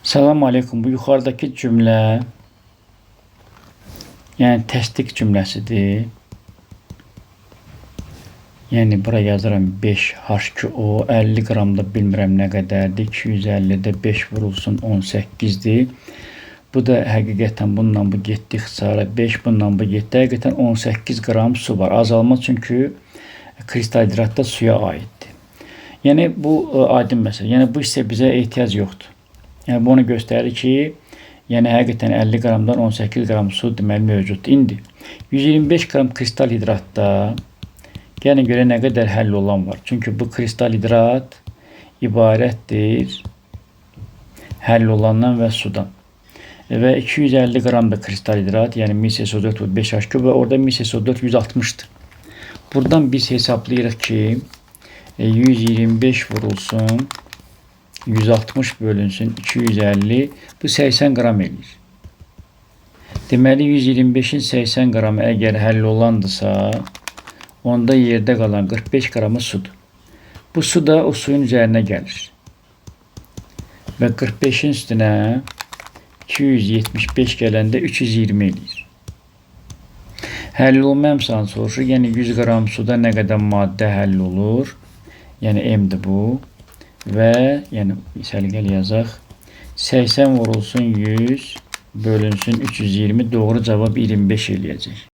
Salam aleykum. Bu yuxarıdakı cümlə, yəni təsdiq cümləsidir. Yəni bura yazıram 5 H2O 50 qramda bilmirəm nə qədərdir. 250-də 5 vurulsun 18-dir. Bu da həqiqətən bununla bu getdi ixtisara 5, bununla bu getdi. Həqiqətən 18 qram su var. Azalma çünki kristal hidratda suya aiddir. Yəni bu aydın məsələ. Yəni bu hissə bizə ehtiyac yoxdur. Yəni bu onu göstərir ki, yəni həqiqətən 50 qramdan 18 qram su deməli mövcuddur. İndi 125 qram kristal hidratda gəlin görə nə qədər həll olan var. Çünki bu kristal hidrat ibarətdir həll olandan və sudan. Və 250 qram da kristal hidrat, yəni MiSO4 5H2 və orada MiSO4 160'dır. Buradan biz hesablayırıq ki, 125 vurulsun 160 bölünsün 250, bu 80 qram eləyir. Deməli 125'in 80 qramı əgər həll olandırsa, onda yerdə qalan 45 qramı sudur. Bu su da o suyun üzərinə gəlir. Və 45'in üstünə 275 gələndə 320 eləyir. Həll olma əmsalını soruşur. Yəni 100 qram suda nə qədər maddə həll olur? Yəni M'dir bu. Və yəni səliqəli yazaq. 80 vurulsun 100 bölünsün 320, doğru cavab 25 eləyəcək.